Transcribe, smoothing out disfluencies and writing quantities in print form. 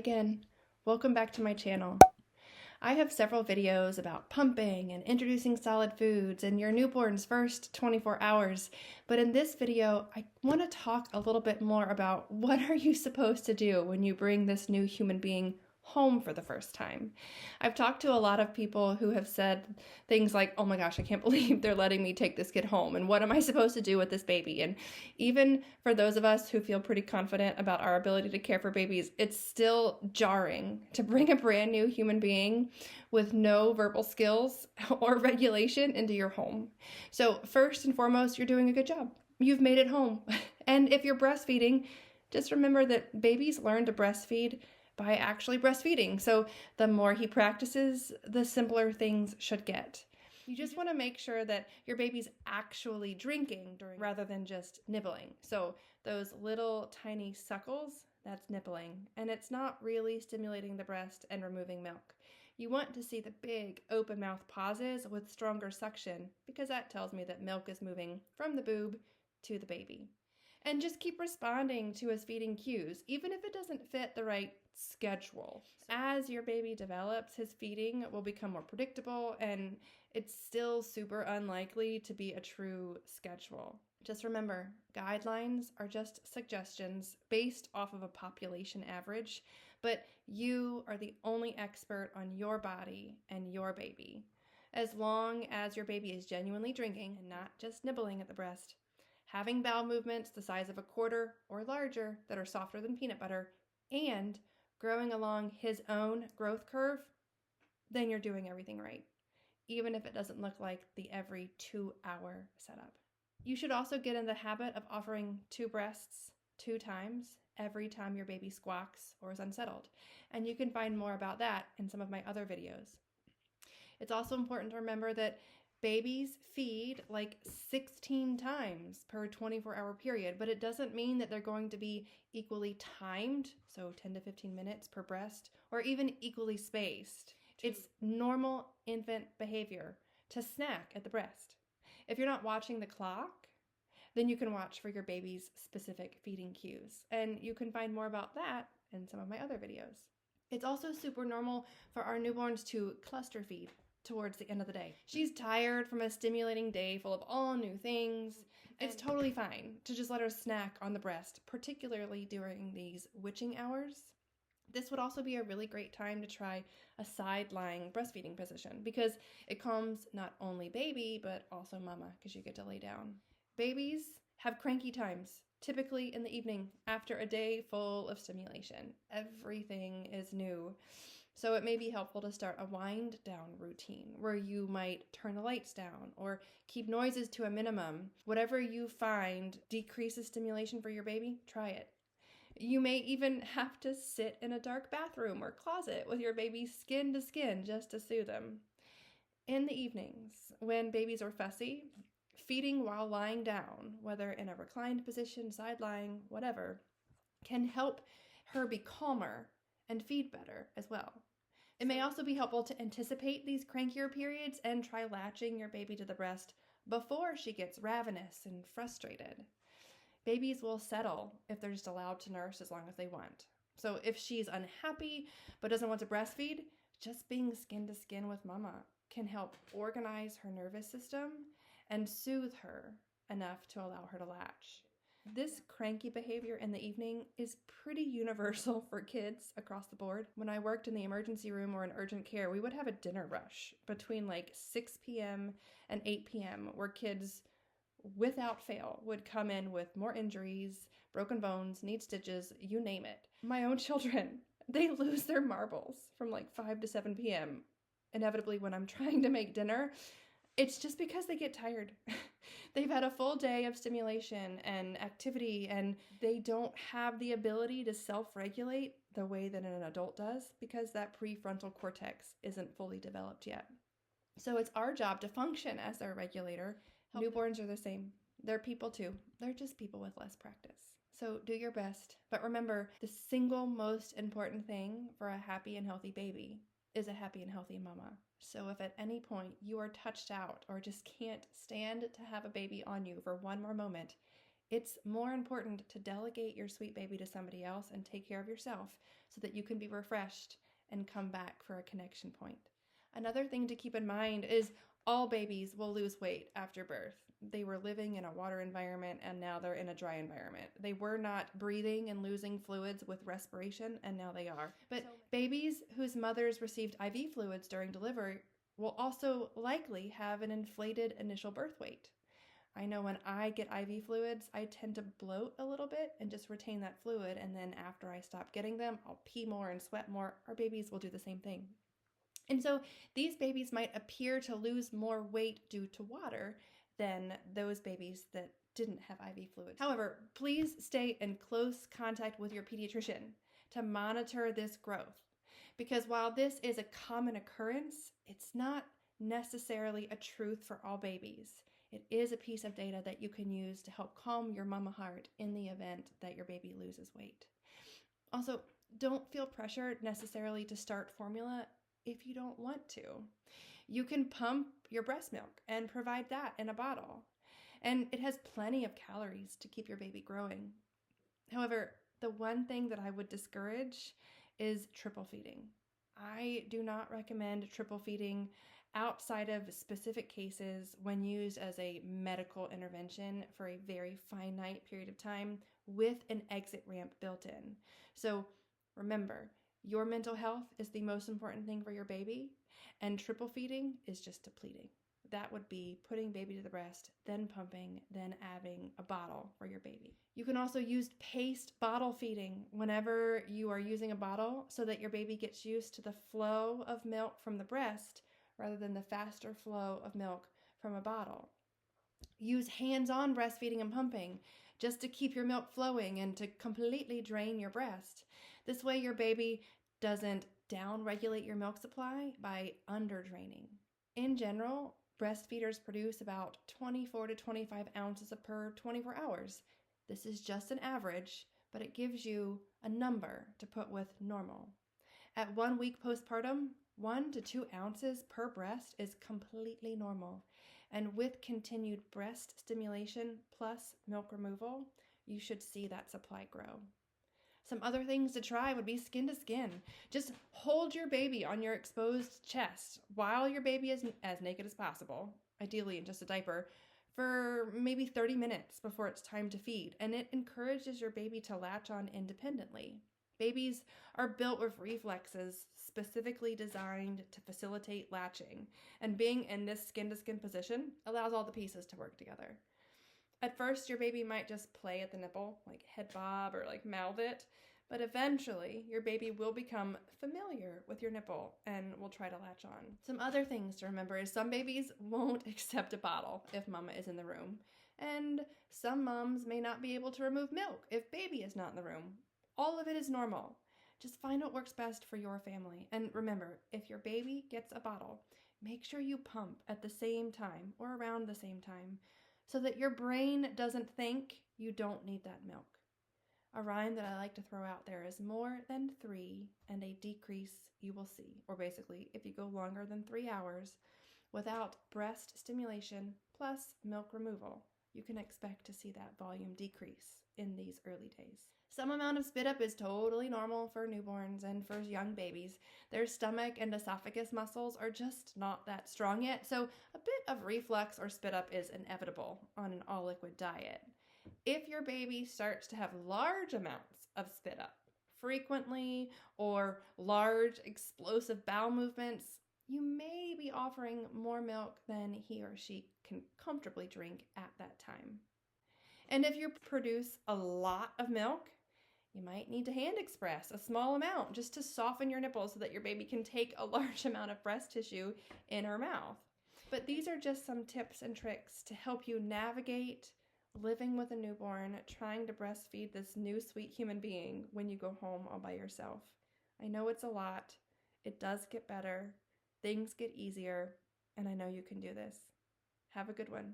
again. Welcome back to my channel. I have several videos about pumping and introducing solid foods in your newborn's first 24 hours, but in this video, I want to talk a little bit more about what are you supposed to do when you bring this new human being home for the first time. I've talked to a lot of people who have said things like, oh my gosh, I can't believe they're letting me take this kid home, and what am I supposed to do with this baby? And even for those of us who feel pretty confident about our ability to care for babies, it's still jarring to bring a brand new human being with no verbal skills or regulation into your home. So first and foremost, you're doing a good job. You've made it home. And if you're breastfeeding, just remember that babies learn to breastfeed by actually breastfeeding. So the more he practices, the simpler things should get. You just want to make sure that your baby's actually drinking rather than just nibbling. So those little tiny suckles, that's nibbling, and it's not really stimulating the breast and removing milk. You want to see the big open mouth pauses with stronger suction because that tells me that milk is moving from the boob to the baby. And just keep responding to his feeding cues, even if it doesn't fit the right schedule. As your baby develops, his feeding will become more predictable, and it's still super unlikely to be a true schedule. Just remember, guidelines are just suggestions based off of a population average, but you are the only expert on your body and your baby. As long as your baby is genuinely drinking and not just nibbling at the breast, having bowel movements the size of a quarter or larger that are softer than peanut butter, and growing along his own growth curve, then you're doing everything right, even if it doesn't look like the every 2-hour setup. You should also get in the habit of offering 2 breasts 2 times every time your baby squawks or is unsettled, and you can find more about that in some of my other videos. It's also important to remember that babies feed like 16 times per 24-hour period, but it doesn't mean that they're going to be equally timed, so 10 to 15 minutes per breast, or even equally spaced. It's normal infant behavior to snack at the breast. If you're not watching the clock, then you can watch for your baby's specific feeding cues, and you can find more about that in some of my other videos. It's also super normal for our newborns to cluster feed towards the end of the day. She's tired from a stimulating day full of all new things. It's totally fine to just let her snack on the breast, particularly during these witching hours. This would also be a really great time to try a side-lying breastfeeding position because it calms not only baby, but also mama because you get to lay down. Babies have cranky times, typically in the evening after a day full of stimulation. Everything is new. So it may be helpful to start a wind down routine where you might turn the lights down or keep noises to a minimum. Whatever you find decreases stimulation for your baby, try it. You may even have to sit in a dark bathroom or closet with your baby skin to skin just to soothe them. In the evenings, when babies are fussy, feeding while lying down, whether in a reclined position, side lying, whatever, can help her be calmer and feed better as well. It may also be helpful to anticipate these crankier periods and try latching your baby to the breast before she gets ravenous and frustrated. Babies will settle if they're just allowed to nurse as long as they want. So if she's unhappy but doesn't want to breastfeed, just being skin to skin with mama can help organize her nervous system and soothe her enough to allow her to latch. This cranky behavior in the evening is pretty universal for kids across the board. When I worked in the emergency room or in urgent care, we would have a dinner rush between like 6 p.m. and 8 p.m. where kids, without fail, would come in with more injuries, broken bones, need stitches, you name it. My own children, they lose their marbles from like 5 to 7 p.m. inevitably when I'm trying to make dinner. It's just because they get tired. They've had a full day of stimulation and activity, and they don't have the ability to self-regulate the way that an adult does because that prefrontal cortex isn't fully developed yet. So it's our job to function as their regulator. Newborns are the same. They're people too. They're just people with less practice. So do your best. But remember, the single most important thing for a happy and healthy baby is a happy and healthy mama. So if at any point you are touched out or just can't stand to have a baby on you for one more moment, It's more important to delegate your sweet baby to somebody else and take care of yourself so that you can be refreshed and come back for a connection point. Another thing to keep in mind is all babies will lose weight after birth. They were living in a water environment and now they're in a dry environment. They were not breathing and losing fluids with respiration and now they are. But babies whose mothers received IV fluids during delivery will also likely have an inflated initial birth weight. I know when I get IV fluids, I tend to bloat a little bit and just retain that fluid, and then after I stop getting them, I'll pee more and sweat more. Our babies will do the same thing. And so these babies might appear to lose more weight due to water than those babies that didn't have IV fluids. However, please stay in close contact with your pediatrician to monitor this growth. Because while this is a common occurrence, it's not necessarily a truth for all babies. It is a piece of data that you can use to help calm your mama heart in the event that your baby loses weight. Also, don't feel pressured necessarily to start formula if you don't want to. You can pump your breast milk and provide that in a bottle. And it has plenty of calories to keep your baby growing. However, the one thing that I would discourage is triple feeding. I do not recommend triple feeding outside of specific cases when used as a medical intervention for a very finite period of time with an exit ramp built in. So remember, your mental health is the most important thing for your baby, and triple feeding is just depleting. That would be putting baby to the breast, then pumping, then adding a bottle for your baby. You can also use paced bottle feeding whenever you are using a bottle so that your baby gets used to the flow of milk from the breast rather than the faster flow of milk from a bottle. Use hands-on breastfeeding and pumping just to keep your milk flowing and to completely drain your breast. This way your baby doesn't down-regulate your milk supply by under-draining. In general, breastfeeders produce about 24 to 25 ounces per 24 hours. This is just an average, but it gives you a number to put with normal. At 1 week postpartum, 1 to 2 ounces per breast is completely normal. And with continued breast stimulation plus milk removal, you should see that supply grow. Some other things to try would be skin to skin. Just hold your baby on your exposed chest while your baby is as naked as possible, ideally in just a diaper, for maybe 30 minutes before it's time to feed. And it encourages your baby to latch on independently. Babies are built with reflexes specifically designed to facilitate latching, and being in this skin-to-skin position allows all the pieces to work together. At first, your baby might just play at the nipple, like head bob or like mouth it, but eventually your baby will become familiar with your nipple and will try to latch on. Some other things to remember is some babies won't accept a bottle if mama is in the room, and some moms may not be able to remove milk if baby is not in the room. All of it is normal. Just find what works best for your family. And remember, if your baby gets a bottle, make sure you pump at the same time or around the same time so that your brain doesn't think you don't need that milk. A rhyme that I like to throw out there is more than 3 and a decrease you will see. Or basically, if you go longer than 3 hours without breast stimulation plus milk removal, you can expect to see that volume decrease in these early days. Some amount of spit up is totally normal for newborns and for young babies. Their stomach and esophagus muscles are just not that strong yet, so a bit of reflux or spit up is inevitable on an all-liquid diet. If your baby starts to have large amounts of spit up frequently or large explosive bowel movements, you may be offering more milk than he or she can comfortably drink at that time. And if you produce a lot of milk, you might need to hand express a small amount just to soften your nipples so that your baby can take a large amount of breast tissue in her mouth. But these are just some tips and tricks to help you navigate living with a newborn, trying to breastfeed this new sweet human being when you go home all by yourself. I know it's a lot. It does get better. Things get easier, and I know you can do this. Have a good one.